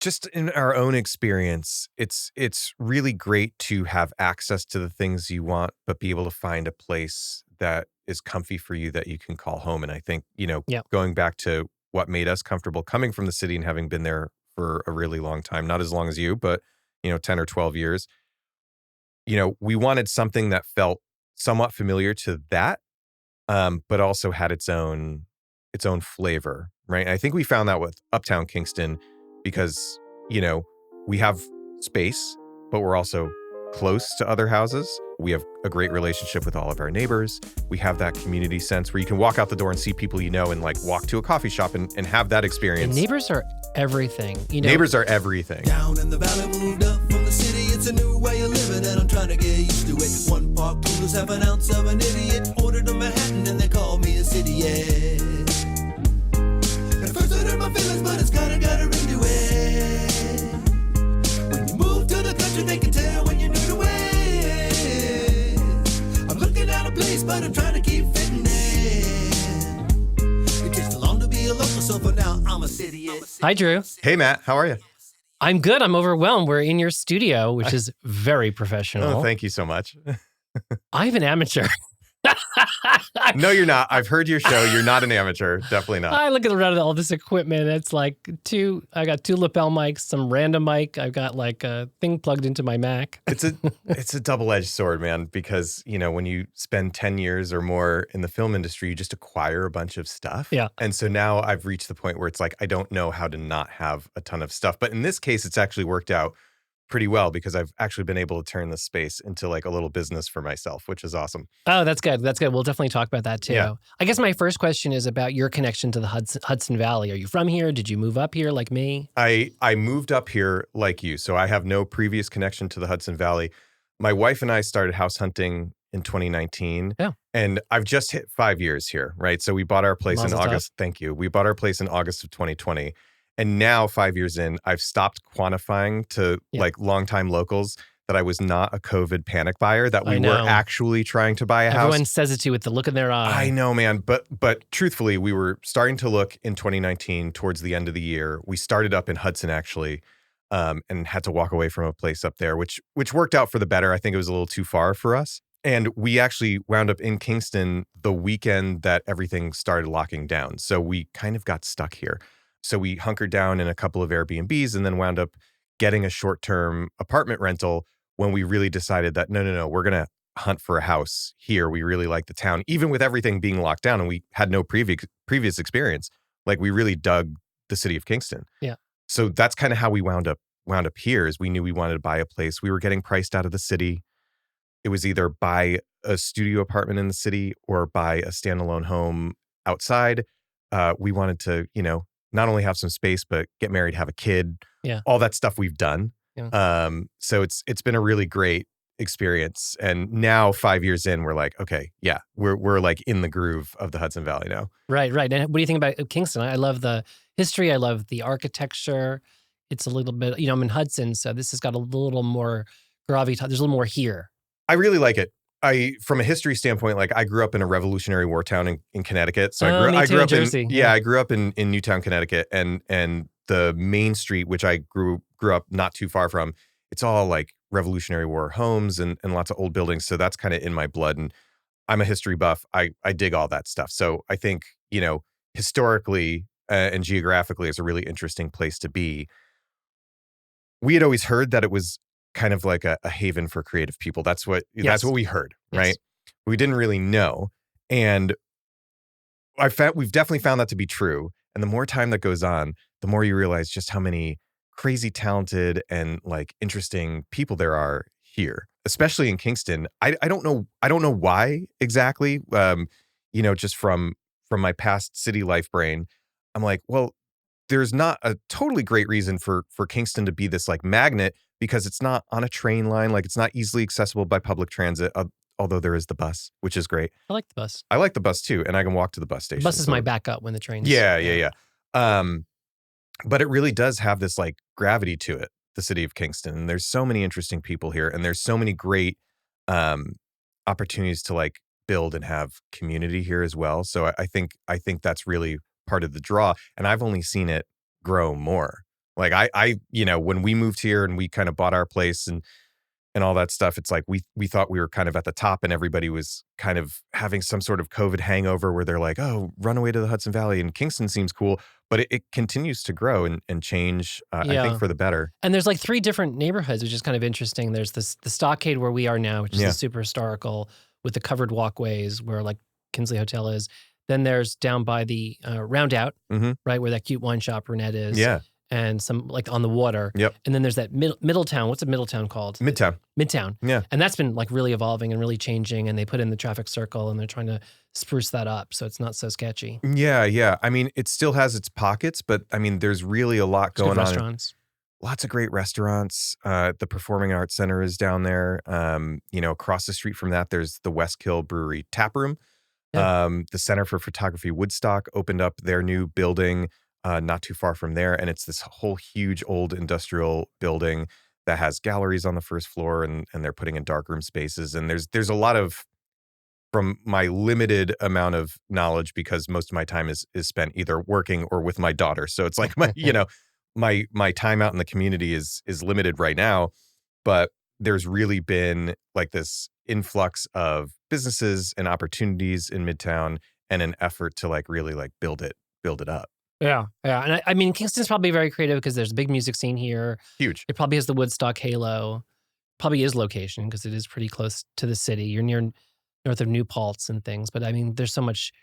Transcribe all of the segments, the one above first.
just in our own experience, it's really great to have access to the things you want, but be able to find a place that is comfy for you that you can call home. And I think, Yeah. going back to what made us comfortable coming from the city and having been there for a really long time, not as long as you, but 10 or 12 years, we wanted something that felt somewhat familiar to that, but also had its own flavor, right? I think we found that with Uptown Kingston because, we have space, but we're also close to other houses. We have a great relationship with all of our neighbors. We have that community sense where you can walk out the door and see people and like walk to a coffee shop and have that experience. And neighbors are everything. Neighbors are everything. Down in the valley, moved up from the city. It's a new way of living and I'm trying to get used to it. One park poodles have an ounce of an idiot. Ordered a Manhattan and they call me a Cidiot. At first I hurt my feelings, but it's kinda got a ring to it. When you move to the country, they can tell when you're new to it. I'm looking at a place, but I'm trying to keep fitting in. It takes too long to be a local, so for now I'm a Cidiot. Hi, Drew. Hey, Matt, how are you? I'm good. I'm overwhelmed. We're in your studio, which is very professional. Oh, thank you so much. I'm an amateur. No, you're not. I've heard your show. You're not an amateur. Definitely not. I look around at all this equipment. It's like I got two lapel mics, some random mic. I've got like a thing plugged into my Mac. It's a double-edged sword, man, because, when you spend 10 years or more in the film industry, you just acquire a bunch of stuff. Yeah. And so now I've reached the point where it's like, I don't know how to not have a ton of stuff. But in this case, it's actually worked out pretty well because I've actually been able to turn this space into like a little business for myself, which is awesome. Oh, that's good. That's good. We'll definitely talk about that too. Yeah. I guess my first question is about your connection to the Hudson Valley. Are you from here? Did you move up here like me? I moved up here like you, so I have no previous connection to the Hudson Valley. My wife and I started house hunting in 2019. Yeah. And I've just hit 5 years here, right? So we bought our place in Mazel August. Thank you. We bought our place in August of 2020. And now 5 years in, I've stopped quantifying to like longtime locals that I was not a COVID panic buyer, that we were actually trying to buy a house. Everyone says it to you with the look in their eye. I know, man. But truthfully, we were starting to look in 2019 towards the end of the year. We started up in Hudson, actually, and had to walk away from a place up there, which worked out for the better. I think it was a little too far for us. And we actually wound up in Kingston the weekend that everything started locking down. So we kind of got stuck here. So we hunkered down in a couple of Airbnbs and then wound up getting a short-term apartment rental when we really decided that, no, we're going to hunt for a house here. We really like the town, even with everything being locked down and we had no previous experience. Like we really dug the city of Kingston. Yeah. So that's kind of how we wound up here is we knew we wanted to buy a place. We were getting priced out of the city. It was either buy a studio apartment in the city or buy a standalone home outside. We wanted to, not only have some space, but get married, have a kid, all that stuff we've done. Yeah. So it's been a really great experience. And now 5 years in, we're like, okay, yeah, we're like in the groove of the Hudson Valley now. Right. And what do you think about Kingston? I love the history. I love the architecture. It's a little bit, I'm in Hudson, so this has got a little more gravitas. There's a little more here. I really like it. From a history standpoint, like I grew up in a Revolutionary War town in Connecticut. So I grew up in Jersey. I grew up in Newtown, Connecticut, and the main street, which I grew up not too far from, it's all like Revolutionary War homes and lots of old buildings. So that's kind of in my blood. And I'm a history buff. I dig all that stuff. So I think, historically and geographically, it's a really interesting place to be. We had always heard that it was kind of like a haven for creative people. That's what we heard, right? Yes. We didn't really know. And we've definitely found that to be true. And the more time that goes on, the more you realize just how many crazy talented and like interesting people there are here, especially in Kingston. I don't know why exactly. Just from my past city life brain, I'm like, well, there's not a totally great reason for Kingston to be this like magnet because it's not on a train line. Like it's not easily accessible by public transit, although there is the bus, which is great. I like the bus. I like the bus too. And I can walk to the bus station. The bus is my backup when the train's... Yeah. But it really does have this like gravity to it, the city of Kingston. And there's so many interesting people here. And there's so many great opportunities to like build and have community here as well. So I think that's really part of the draw. And I've only seen it grow more. Like I, when we moved here and we kind of bought our place and all that stuff, it's like we thought we were kind of at the top and everybody was kind of having some sort of COVID hangover where they're like, oh, run away to the Hudson Valley, and Kingston seems cool. But it continues to grow and change, I think, Yeah. for the better. And there's like 3 different neighborhoods, which is kind of interesting. There's the Stockade where we are now, which is Yeah. the super historical with the covered walkways where like Kinsley Hotel is. Then there's down by the Roundout, Mhm. right, where that cute wine shop Brunette is. Yeah. And some like on the water. Yep. And then there's that Middletown. What's a Middletown called? Midtown. Midtown. Yeah. And that's been like really evolving and really changing. And they put in the traffic circle and they're trying to spruce that up so it's not so sketchy. Yeah, yeah. I mean, it still has its pockets, but I mean, there's really a lot There's good going on. restaurants. Lots of great restaurants. The Performing Arts Center is down there. Across the street from that, there's the Westkill Brewery Tap Room. Yeah. The Center for Photography Woodstock opened up their new building not too far from there. And it's this whole huge old industrial building that has galleries on the first floor and they're putting in darkroom spaces. And there's a lot of, from my limited amount of knowledge, because most of my time is spent either working or with my daughter. So it's like my time out in the community is limited right now, but there's really been like this influx of businesses and opportunities in Midtown and an effort to like really like build it up. Yeah. Yeah. And I mean, Kingston's probably very creative because there's a big music scene here. Huge. It probably has the Woodstock halo. Probably is location because it is pretty close to the city. You're near north of New Paltz and things. But I mean, there's so much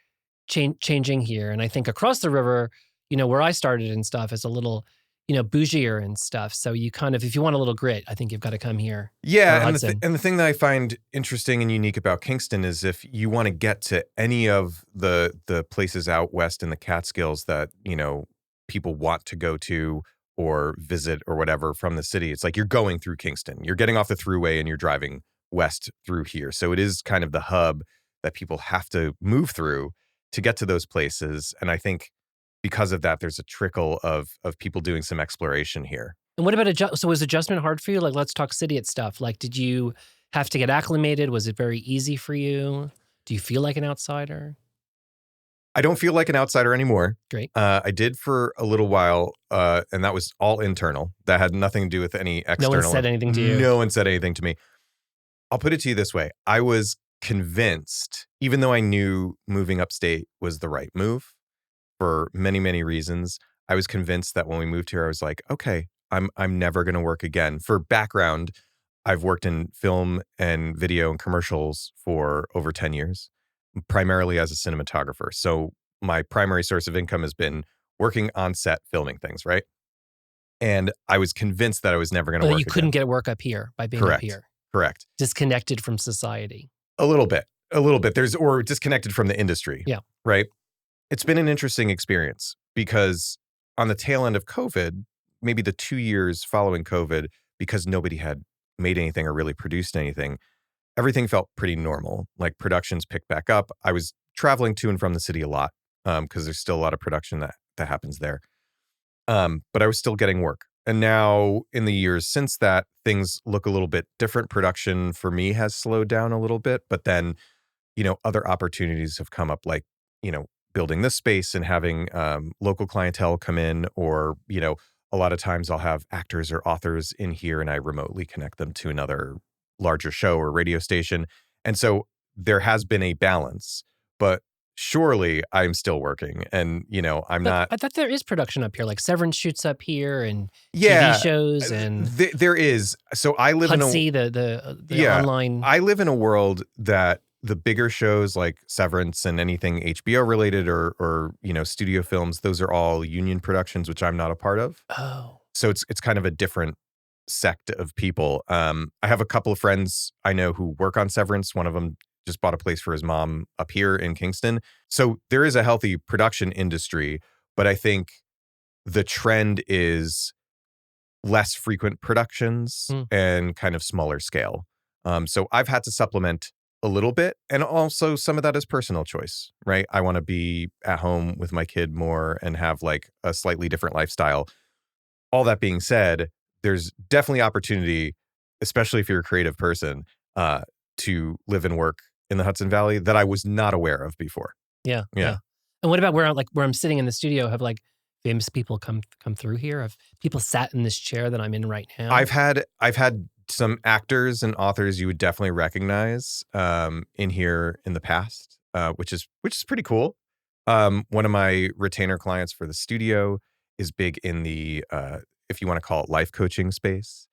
changing here. And I think across the river, where I started and stuff is a little, bougier and stuff. So you kind of, if you want a little grit, I think you've got to come here. Yeah, and Hudson. the thing that I find interesting and unique about Kingston is if you want to get to any of the places out west in the Catskills that, people want to go to or visit or whatever from the city, it's like you're going through Kingston. You're getting off the thruway and you're driving west through here. So it is kind of the hub that people have to move through to get to those places. And I think because of that, there's a trickle of people doing some exploration here. And what about so was adjustment hard for you? Like, let's talk Cidiot stuff. Like, did you have to get acclimated? Was it very easy for you? Do you feel like an outsider? I don't feel like an outsider anymore. Great. I did for a little while, and that was all internal. That had nothing to do with any external. No one said anything to you? No one said anything to me. I'll put it to you this way. I was convinced, even though I knew moving upstate was the right move for many, many reasons, I was convinced that when we moved here, I was like, okay, I'm never going to work again. For background, I've worked in film and video and commercials for over 10 years, primarily as a cinematographer. So my primary source of income has been working on set, filming things, right? And I was convinced that I was never going to work You couldn't again. get work up here by being Correct. up here. Correct. Disconnected from society. A little bit. Or disconnected from the industry. Yeah. Right. It's been an interesting experience because on the tail end of COVID, maybe the 2 years following COVID, because nobody had made anything or really produced anything, everything felt pretty normal. Like productions picked back up. I was traveling to and from the city a lot because there's still a lot of production that happens there. But I was still getting work. And now in the years since that, things look a little bit different. Production for me has slowed down a little bit, but then, other opportunities have come up, like, building this space and having local clientele come in, or, a lot of times I'll have actors or authors in here and I remotely connect them to another larger show or radio station. And so there has been a balance, but surely I'm still working and, I'm not. I thought there is production up here, like Severance shoots up here and Yeah, TV shows and there is. So I live in Hudsy, the online. I live in a world that the bigger shows like Severance and anything HBO related or studio films, those are all union productions, which I'm not a part of. Oh. So it's kind of a different sect of people. I have a couple of friends I know who work on Severance. One of them just bought a place for his mom up here in Kingston. So there is a healthy production industry, but I think the trend is less frequent productions and kind of smaller scale. So I've had to supplement a little bit, and also some of that is personal choice, right? I want to be at home with my kid more and have like a slightly different lifestyle. All that being said, there's definitely opportunity, especially if you're a creative person, to live and work in the Hudson Valley that I was not aware of before. Yeah. Yeah. And what about where I'm sitting in the studio? Have like famous people come through here? Have people sat in this chair that I'm in right now? I've had some actors and authors you would definitely recognize in here in the past, which is pretty cool. One of my retainer clients for the studio is big in the if you want to call it life coaching space.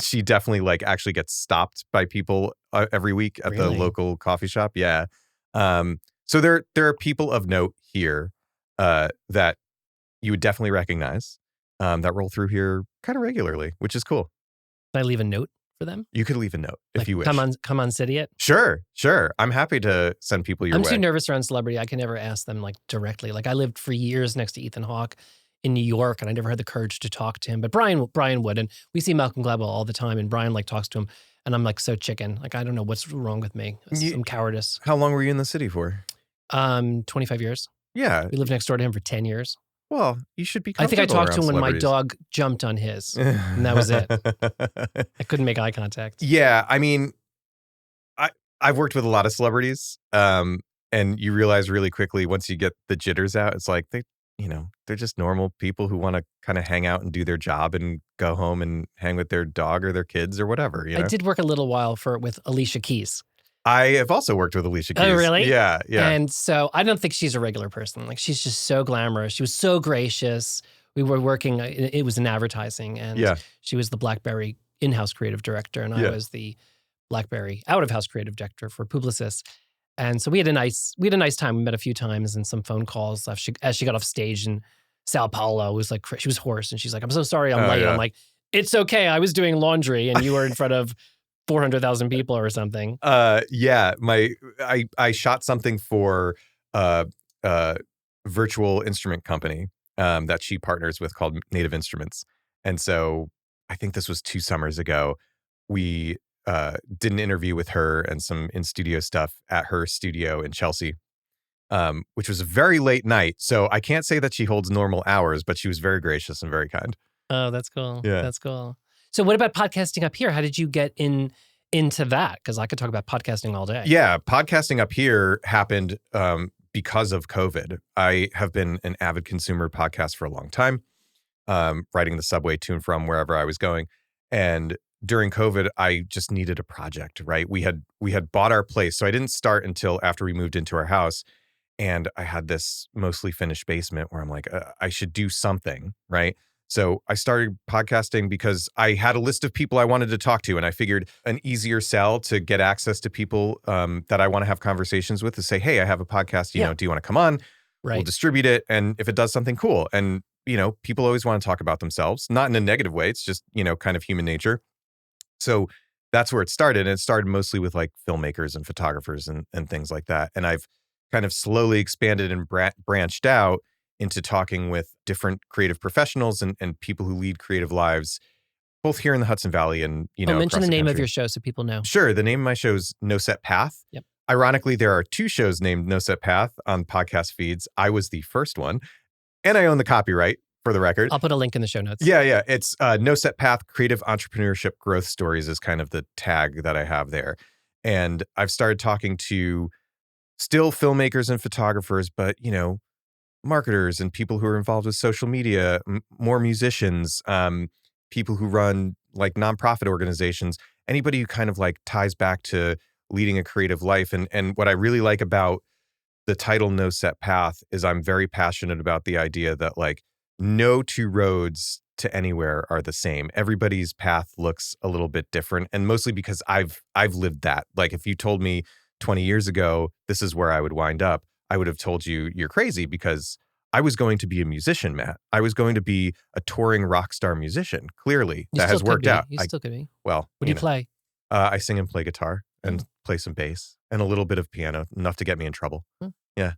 She definitely like actually gets stopped by people every week at the Really? local coffee shop. Yeah. So there are people of note here that you would definitely recognize that roll through here kind of regularly, which is cool. Can I leave a note for them? You could leave a note if Like, you wish. come on, Cidiot. Sure. I'm happy to send people your I'm way. too nervous around celebrity. I can never ask them like directly. Like I lived for years next to Ethan Hawke in New York, and I never had the courage to talk to him. But Brian would, and we see Malcolm Gladwell all the time, and Brian like talks to him, and I'm like so chicken. Like I don't know what's wrong with me. Some cowardice. How long were you in the city for? 25 years. Yeah. We lived next door to him for 10 years. Well, you should be I think I comfortable talked to him around when my celebrities. dog jumped on his, and that was it. I couldn't make eye contact. Yeah, I mean, I've worked with a lot of celebrities, and you realize really quickly once you get the jitters out, it's like they're just normal people who want to kind of hang out and do their job and go home and hang with their dog or their kids or whatever. I did work a little while with Alicia Keys. I have also worked with Alicia Keys. Oh, really? Yeah. And so I don't think she's a regular person. Like she's just so glamorous. She was so gracious. We were working, it was in advertising, and she was the BlackBerry in-house creative director, and I was the BlackBerry out-of-house creative director for Publicis. And so we had a nice time. We met a few times and some phone calls as she got off stage in Sao Paulo. It was like, she was hoarse, and she's like, "I'm so sorry I'm late." Yeah. I'm like, "It's okay. I was doing laundry and you were in front of 400,000 people or something." Yeah. I shot something for virtual instrument company that she partners with called Native Instruments. And so I think this was 2 summers ago. We did an interview with her and some in-studio stuff at her studio in Chelsea, which was a very late night. So I can't say that she holds normal hours, but she was very gracious and very kind. Oh, that's cool. Yeah. That's cool. So what about podcasting up here? How did you get into that? Because I could talk about podcasting all day. Yeah, podcasting up here happened because of COVID. I have been an avid consumer of podcasts for a long time, riding the subway to and from wherever I was going. And during COVID, I just needed a project, right? We had bought our place. So I didn't start until after we moved into our house. And I had this mostly finished basement where I'm like, I should do something, right? So I started podcasting because I had a list of people I wanted to talk to. And I figured an easier sell to get access to people that I want to have conversations with is say, "Hey, I have a podcast. You know, do you want to come on? Right. We'll distribute it. And if it does something cool." And, people always want to talk about themselves, not in a negative way. It's just, kind of human nature. So that's where it started. And it started mostly with like filmmakers and photographers and things like that. And I've kind of slowly expanded and branched out into talking with different creative professionals and people who lead creative lives, both here in the Hudson Valley and, mention the name country. of your show so people know. Sure. The name of my show is No Set Path. Yep. Ironically, there are 2 shows named No Set Path on podcast feeds. I was the first one, and I own the copyright, for the record. I'll put a link in the show notes. Yeah. It's No Set Path, Creative Entrepreneurship Growth Stories is kind of the tag that I have there. And I've started talking to still filmmakers and photographers, but, marketers and people who are involved with social media, more musicians, people who run like nonprofit organizations, anybody who kind of like ties back to leading a creative life. And what I really like about the title No Set Path is I'm very passionate about the idea that like no 2 roads to anywhere are the same. Everybody's path looks a little bit different. And mostly because I've lived that. Like if you told me 20 years ago, this is where I would wind up, I would have told you you're crazy because I was going to be a musician, Matt. I was going to be a touring rock star musician. Clearly, that has worked out. You still could be. Well, what do you play? I sing and play guitar and play some bass and a little bit of piano, enough to get me in trouble. Yeah.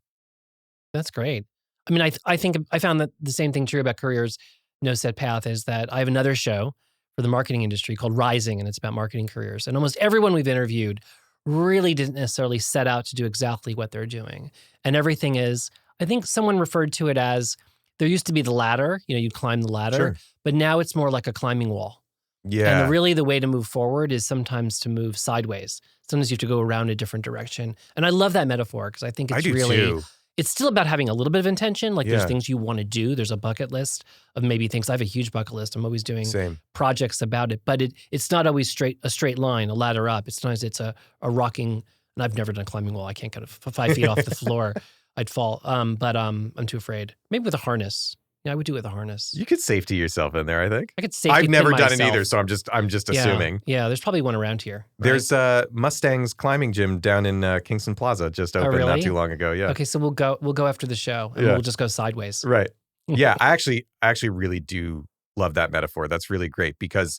That's great. I mean, I think I found that the same thing true about careers. No Set Path is that I have another show for the marketing industry called Rising, and it's about marketing careers. And almost everyone we've interviewed really didn't necessarily set out to do exactly what they're doing. And everything is, I think someone referred to it as, there used to be the ladder, you climb the ladder, but now it's more like a climbing wall. Yeah. And really the way to move forward is sometimes to move sideways. Sometimes you have to go around a different direction. And I love that metaphor because I think it's really, too. it's still about having a little bit of intention. Like there's Yeah. things you want to do. There's a bucket list of maybe things. I have a huge bucket list. I'm always doing Same. projects about it, but it's not always a straight line, a ladder up. It's sometimes it's a rocking, and I've never done climbing wall. I can't get 5 feet off the floor. I'd fall. But I'm too afraid. Maybe with a harness. Yeah, I would do it with a harness. You could safety yourself in there, I think. I could safety I've never pin done it myself. either, so I'm just assuming. Yeah, there's probably one around here. Right? There's Mustang's climbing gym down in Kingston Plaza, just opened really? not too long ago. Yeah. Okay, so we'll go after the show, and we'll just go sideways. Right. Yeah, I actually really do love that metaphor. That's really great because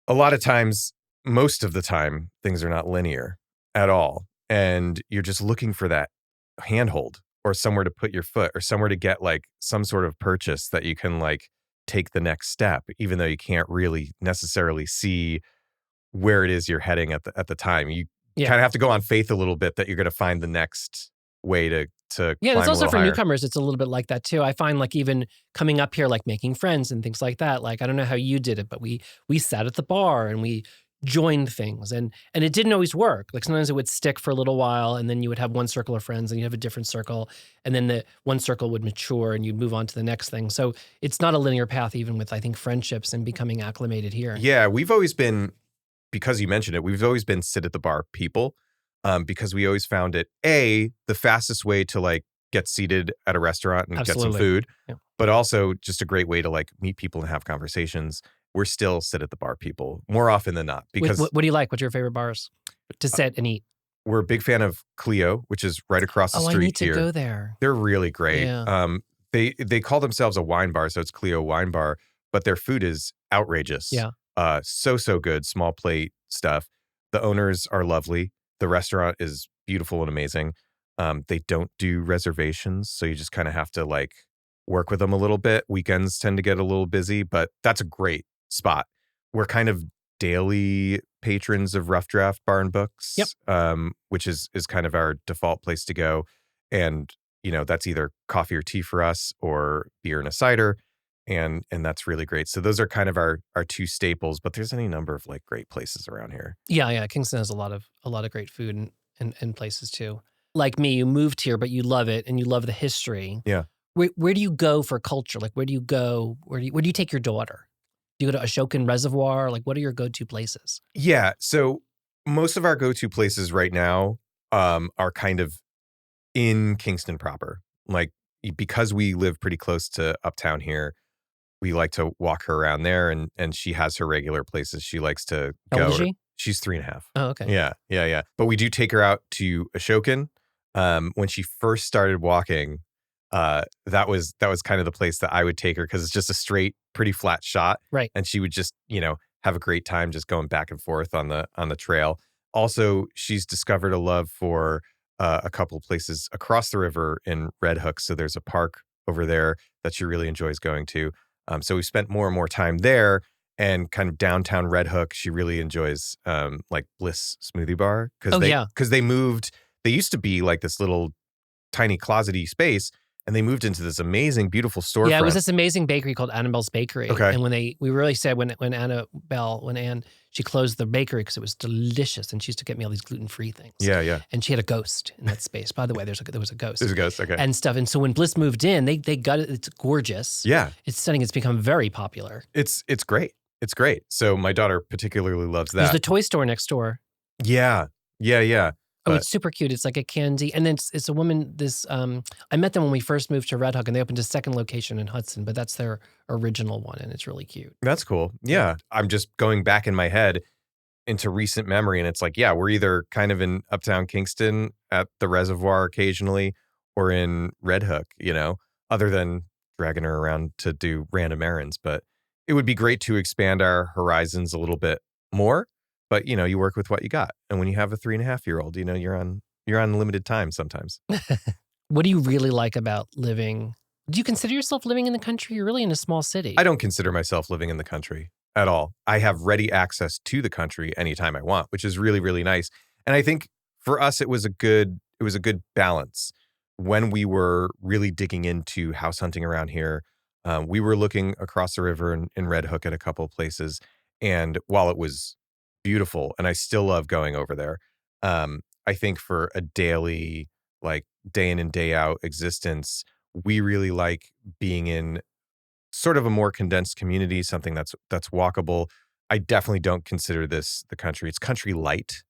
a lot of times, most of the time, things are not linear at all, and you're just looking for that handhold or somewhere to put your foot or somewhere to get like some sort of purchase that you can like take the next step, even though you can't really necessarily see where it is you're heading at the time. You kind of have to go on faith a little bit that you're going to find the next way to yeah. climb It's also a little for higher. newcomers. It's a little bit like that too. I find like even coming up here, like making friends and things like that. Like I don't know how you did it, but we sat at the bar and we joined things, and it didn't always work. Like sometimes it would stick for a little while, and then you would have one circle of friends, and you have a different circle, and then the one circle would mature, and you'd move on to the next thing. So it's not a linear path, even with I think friendships and becoming acclimated here. Yeah, we've always been, because you mentioned it, we've always been sit at the bar people, because we always found it the fastest way to like get seated at a restaurant and get some Absolutely. food, Yeah. but also just a great way to like meet people and have conversations. We're still sit at the bar people more often than not because What do you like? What's your favorite bars to sit and eat? we're a big fan of Clio, which is right across the Oh, street I need to here. go there. They're really great. Yeah. They call themselves a wine bar, so it's Clio Wine Bar, but their food is outrageous. Yeah. So good, small plate stuff. The owners are lovely. The restaurant is beautiful and amazing. They don't do reservations, so you just kind of have to like work with them a little bit. Weekends tend to get a little busy, but that's a great spot. We're kind of daily patrons of Rough Draft Bar and Books, which is kind of our default place to go. And, you know, that's either coffee or tea for us or beer and a cider. And that's really great. So those are kind of our two staples, but there's any number of like great places around here. Yeah. Kingston has a lot of great food and places too. Like me, you moved here, but you love it and you love the history. Yeah. Where do you go for culture? Like where do you go? Where do you take your daughter? Do you go to Ashokan Reservoir? Like what are your go-to places? Yeah. So most of our go-to places right now are kind of in Kingston proper. Like because we live pretty close to Uptown here, we like to walk her around there, and she has her regular places she likes to How go. old is she? She's 3.5. Oh, okay. Yeah. But we do take her out to Ashokan. When she first started walking, that was kind of the place that I would take her because it's just a straight, pretty flat shot. Right. And she would just, have a great time just going back and forth on the trail. Also, she's discovered a love for a couple of places across the river in Red Hook. So there's a park over there that she really enjoys going to. So we spent more and more time there, and kind of downtown Red Hook. She really enjoys like Bliss Smoothie Bar because they moved. They used to be like this little tiny closety space, and they moved into this amazing, beautiful storefront. Yeah, it was this amazing bakery called Annabelle's Bakery. Okay. And we really said when Anne, she closed the bakery because it was delicious, and she used to get me all these gluten-free things. Yeah. And she had a ghost in that space. By the way, there was a ghost. There's a ghost, okay. And stuff. And so when Bliss moved in, they got it. It's gorgeous. Yeah. It's stunning. It's become very popular. It's great. It's great. So my daughter particularly loves that. There's the toy store next door. Yeah. Oh, it's super cute. It's like a candy. And then it's a woman, I met them when we first moved to Red Hook, and they opened a second location in Hudson, but that's their original one, and it's really cute. That's cool. Yeah. I'm just going back in my head into recent memory, and it's like, yeah, we're either kind of in Uptown Kingston at the reservoir occasionally or in Red Hook, other than dragging her around to do random errands. But it would be great to expand our horizons a little bit more. But, you work with what you got. And when you have a 3.5-year-old, you're on limited time sometimes. What do you really like about living? Do you consider yourself living in the country? You're really in a small city. I don't consider myself living in the country at all. I have ready access to the country anytime I want, which is really, really nice. And I think for us, it was a good balance. When we were really digging into house hunting around here, we were looking across the river in Red Hook at a couple of places. And while it was beautiful, and I still love going over there, I think for a daily like day in and day out existence. We really like being in sort of a more condensed community, something that's walkable. I definitely don't consider this the country. It's country light,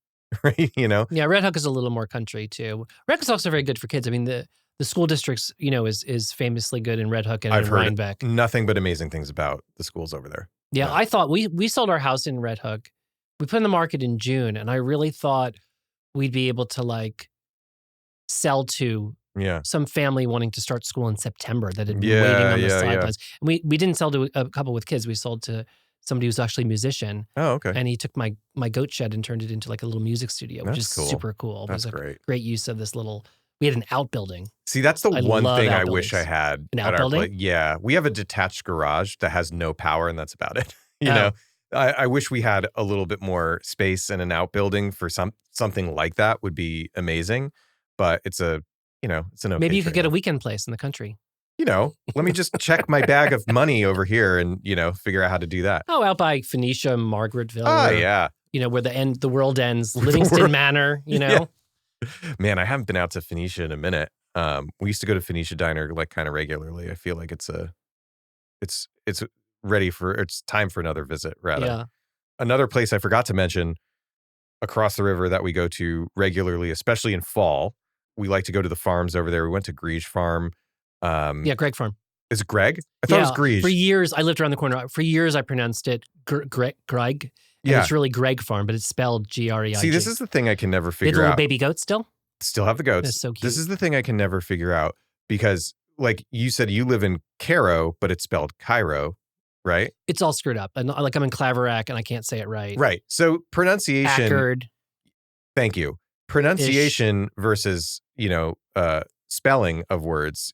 right? You know? Yeah, Red Hook is a little more country too. Red Hook's also very good for kids. I mean, the school districts, is famously good in Red Hook and I've in heard Rhinebeck. nothing but amazing things about the schools over there. Yeah, I thought we sold our house in Red Hook. We put in the market in June, and I really thought we'd be able to like sell to Yeah. some family wanting to start school in September that had been waiting on the sidelines. And we didn't sell to a couple with kids. We sold to somebody who's actually a musician. Oh, okay. And he took my goat shed and turned it into like a little music studio, which That's is cool. super cool. That's it was great. great use of this little. We had an outbuilding. See, that's the one love thing I wish I outbuildings. had An at our outbuilding? place. Yeah, we have a detached garage that has no power, and that's about it. You know, I wish we had a little bit more space and an outbuilding for something like that would be amazing. But it's an okay Maybe you could get a trade-off. weekend place in the country. Let me just check my bag of money over here and figure out how to do that. Oh, out by Phoenicia, Margaretville. Oh or, yeah, where the world ends. Where the Livingston world- Manor. Yeah. Man, I haven't been out to Phoenicia in a minute. We used to go to Phoenicia Diner like kind of regularly. I feel like it's time for another visit. Rather, Yeah. another place I forgot to mention across the river that we go to regularly, especially in fall. We like to go to the farms over there. We went to Grege Farm. Yeah, Greg Farm. Is it Greg? I thought it was Grege. For years, I lived around the corner. For years, I pronounced it Greg. And Yeah. it's really Greg Farm, but it's spelled Greig. See, this is the thing I can never They have figure the little out. baby goat still? Still have the goats. That's so cute. This is the thing I can never figure out because, like you said, you live in Cairo, but it's spelled Cairo, right? It's all screwed up. And like I'm in Claverack and I can't say it right. Right. So pronunciation. Ackerd. Thank you. Pronunciation versus spelling of words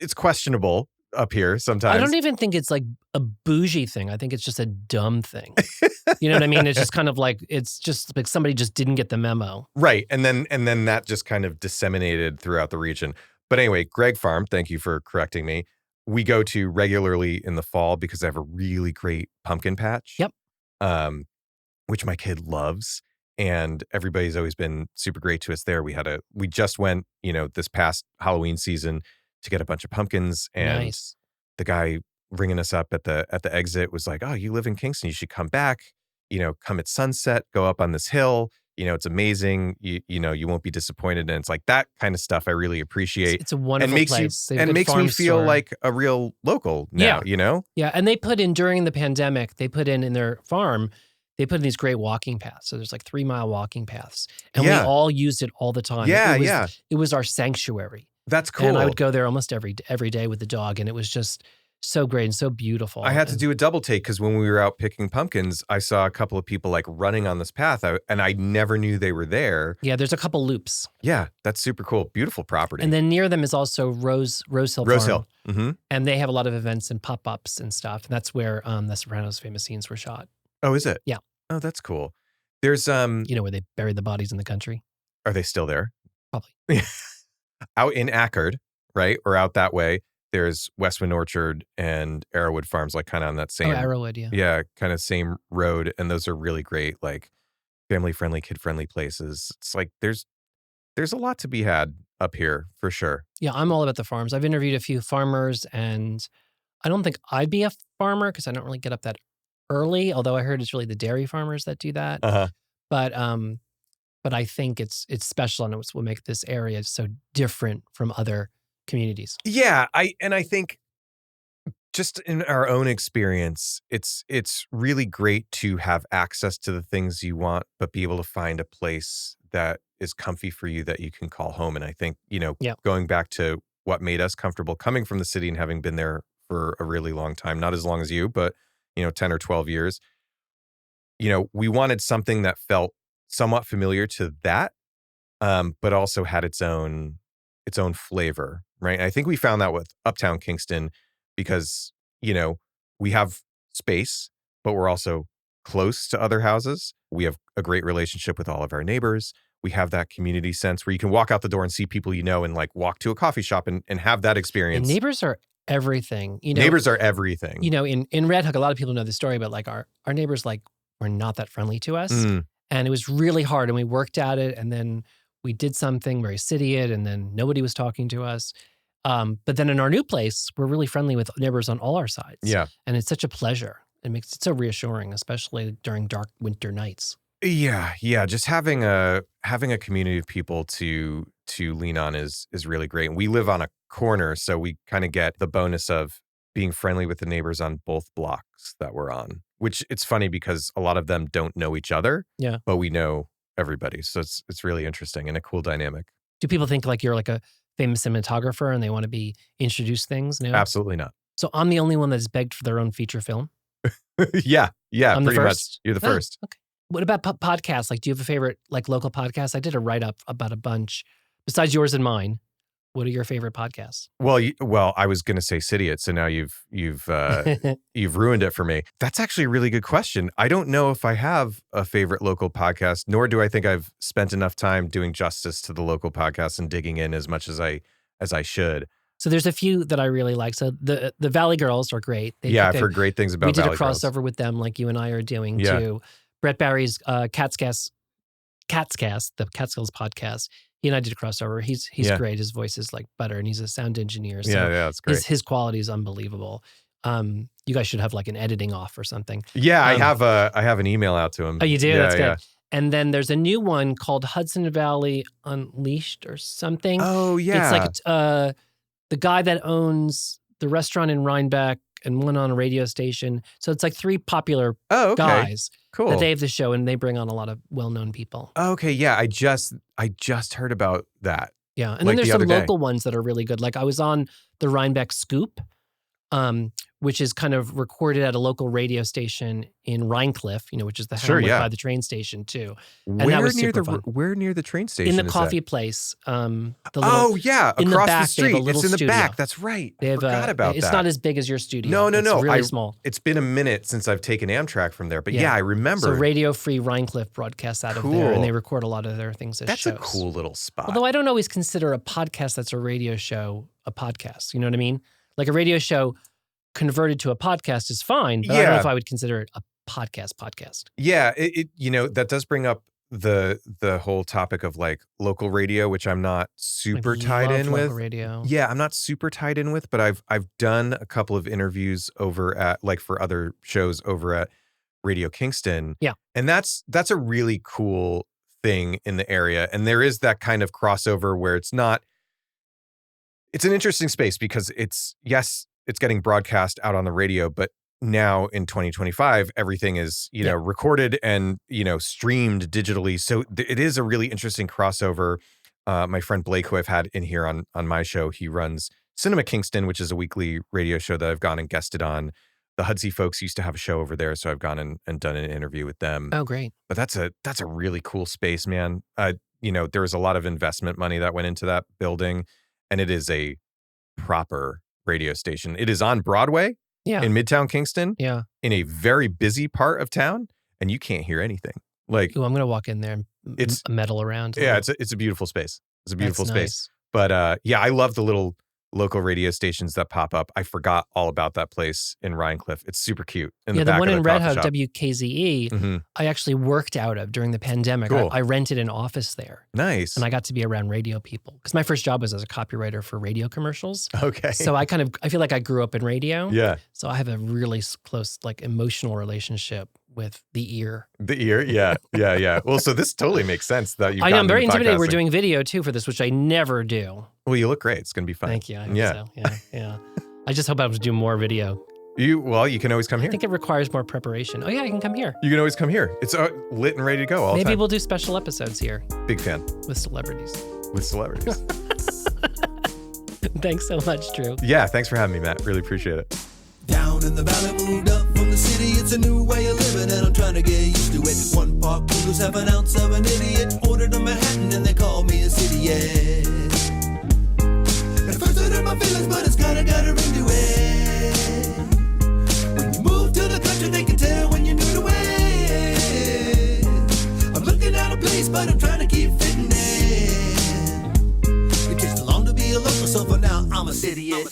it's questionable up here sometimes. I don't even think it's like a bougie thing. I think it's just a dumb thing. You know what I mean? It's just kind of like, it's just like somebody just didn't get the memo. Right. And then that just kind of disseminated throughout the region. But anyway, Greg Farm, thank you for correcting me. We go to regularly in the fall because they have a really great pumpkin patch. Yep. Which my kid loves. And everybody's always been super great to us there. We just went, this past Halloween season to get a bunch of pumpkins. And Nice. the guy ringing us up at the exit was like, "Oh, you live in Kingston. You should come back, come at sunset, go up on this hill. It's amazing. You won't be disappointed." And it's like that kind of stuff I really appreciate. It's a wonderful place. They have a And good makes me farm feel store. like a real local now, Yeah, and they put in during the pandemic, they put in their farm, they put in these great walking paths. So there's like 3-mile walking paths. And we all used it all the time. Yeah, It was our sanctuary. That's cool. And I would go there almost every day with the dog. And it was just so great and so beautiful. I had to do a double take because when we were out picking pumpkins, I saw a couple of people like running on this path and I never knew they were there. Yeah, there's a couple loops. Yeah, that's super cool. Beautiful property. And then near them is also Rose Hill Farm. Rose Hill. Mm-hmm. And they have a lot of events and pop-ups and stuff. And that's where the Sopranos famous scenes were shot. Oh, is it? Yeah. Oh, that's cool. There's where they buried the bodies in the country. Are they still there? Probably. Out in Ackerd, right? Or out that way, there's Westman Orchard and Arrowwood Farms, like kind of on that same. Oh, Arrowwood, yeah. Yeah, kind of same road. And those are really great, like family-friendly, kid-friendly places. It's like there's a lot to be had up here for sure. Yeah, I'm all about the farms. I've interviewed a few farmers and I don't think I'd be a farmer because I don't really get up that early, although I heard it's really the dairy farmers that do that. Uh-huh. But I think it's special and it's what makes this area so different from other communities. Yeah, I think just in our own experience, it's really great to have access to the things you want, but be able to find a place that is comfy for you that you can call home. And I think, going back to what made us comfortable coming from the city and having been there for a really long time, not as long as you, but 10 or 12 years, we wanted something that felt somewhat familiar to that, but also had its own flavor, right? And I think we found that with Uptown Kingston because, we have space, but we're also close to other houses. We have a great relationship with all of our neighbors. We have that community sense where you can walk out the door and see people and like walk to a coffee shop and have that experience. And neighbors are everything. Neighbors are everything. In Red Hook, a lot of people know the story, but like our neighbors like were not that friendly to us. Mm. And it was really hard. And we worked at it. And then we did something very Cidiot, and then nobody was talking to us. But then in our new place, we're really friendly with neighbors on all our sides. Yeah. And it's such a pleasure. It makes it so reassuring, especially during dark winter nights. Yeah. Just having a community of people to lean on is really great. And we live on a corner, so we kind of get the bonus of being friendly with the neighbors on both blocks that we're on, which it's funny because a lot of them don't know each other. Yeah. But we know everybody. So it's really interesting and a cool dynamic. Do people think like you're like a famous cinematographer and they want to be introduced things? No? Absolutely not. So I'm the only one that's begged for their own feature film? Yeah, I'm the pretty much. first? You're the Oh, first. okay. What about podcasts? Like, do you have a favorite like local podcast? I did a write-up about a bunch. Besides yours and mine, what are your favorite podcasts? Well, I was going to say Cidiot, so now you've you've ruined it for me. That's actually a really good question. I don't know if I have a favorite local podcast, nor do I think I've spent enough time doing justice to the local podcasts and digging in as much as I should. So there's a few that I really like. So the Valley Girls are great. I've heard great things about We did Valley a Girls. crossover with them like you and I are doing Yeah. too. Brett Barry's Catscast, the Catskills podcast. He and I did a crossover. He's Yeah. great. His voice is like butter, and he's a sound engineer. So Yeah, that's great. his quality is unbelievable. You guys should have like an editing off or something. Yeah, I have an email out to him. Oh, you do? Yeah, That's good. yeah. And then there's a new one called Hudson Valley Unleashed or something. Oh, yeah. It's like the guy that owns the restaurant in Rhinebeck and one on a radio station. So it's like three popular Okay. guys Cool. that they have the show, and they bring on a lot of well-known people. Okay, yeah, I just heard about that. Yeah, and Like then there's the some other day. local ones that are really good. Like I was on the Rhinebeck Scoop, which is kind of recorded at a local radio station in Rhinecliff, which is the Sure, hamlet yeah. by the train station too. Where that was near super the fun. where near the train station In the is coffee that? place, Oh yeah, in the across back, the they have a street. little It's in the studio. back. That's right. they I have forgot about it's that. not as big as your studio. No, It's no. really small. It's been a minute since I've taken Amtrak from there, but Yeah. yeah, I remember. So Radio Free Rhinecliff broadcasts out of there, Cool. and they record a lot of their things as That's shows. a cool little spot. Although I don't always consider a podcast that's a radio show a podcast. You know what I mean? Like a radio show converted to a podcast is fine, but I don't know Yeah. if I would consider it a podcast. Yeah, it that does bring up the whole topic of like local radio, which I'm not super I tied love in local with. radio. Yeah, I'm not super tied in with, but I've done a couple of interviews over at like for other shows over at Radio Kingston. Yeah. And that's a really cool thing in the area. And there is that kind of crossover where it's an interesting space because it's getting broadcast out on the radio, but now in 2025, everything is, recorded and, streamed digitally. So it is a really interesting crossover. My friend Blake, who I've had in here on my show, he runs Cinema Kingston, which is a weekly radio show that I've gone and guested on. The Hudson folks used to have a show over there, so I've gone and done an interview with them. Oh, great. But that's a really cool space, man. There was a lot of investment money that went into that building, and it is a proper radio station. It is on Broadway in Midtown Kingston, Yeah. in a very busy part of town, and you can't hear anything. Like, Ooh, I'm going to walk in there and It's- meddle around. yeah, it's a beautiful space. It's a beautiful That's space. nice. But I love the little local radio stations that pop up. I forgot all about that place in Rhinecliff. It's super cute. In Yeah, the the back one of in the Red coffee Hook, shop. WKZE, Mhm. I actually worked out of during the pandemic. Cool. I rented an office there, Nice. and I got to be around radio people because my first job was as a copywriter for radio commercials. Okay. So I feel like I grew up in radio. Yeah. So I have a really close, like emotional relationship with the ear. The ear. Yeah. Yeah. Yeah. Well, so this totally makes sense that you've I know, I'm gotten very into intimidated. We're podcasting. doing video too for this, which I never do. Well, you look great. It's going to be fun. Thank you. I hope Yeah. so. Yeah. I just hope I was do more video. You can always come I here. think it requires more preparation. Oh yeah, I can come here. You can always come here. It's lit and ready to go all the Maybe time. we'll do special episodes here Big fan with celebrities. with celebrities. Thanks so much, Drew. Yeah. Thanks for having me, Matt. Really appreciate it. Down in the valley, moved up from the city. It's a new way of living, and I'm trying to get used to it. 1 park poodles, half an ounce of an idiot. Ordered a Manhattan, and they call me a Cidiot. At first I hurt my feelings, but it's kinda got a ring to it. When you move to the country, they can tell when you're new to it. I'm looking at a place, but I'm trying to keep fitting in. It takes long to be a local, so for now I'm a Cidiot.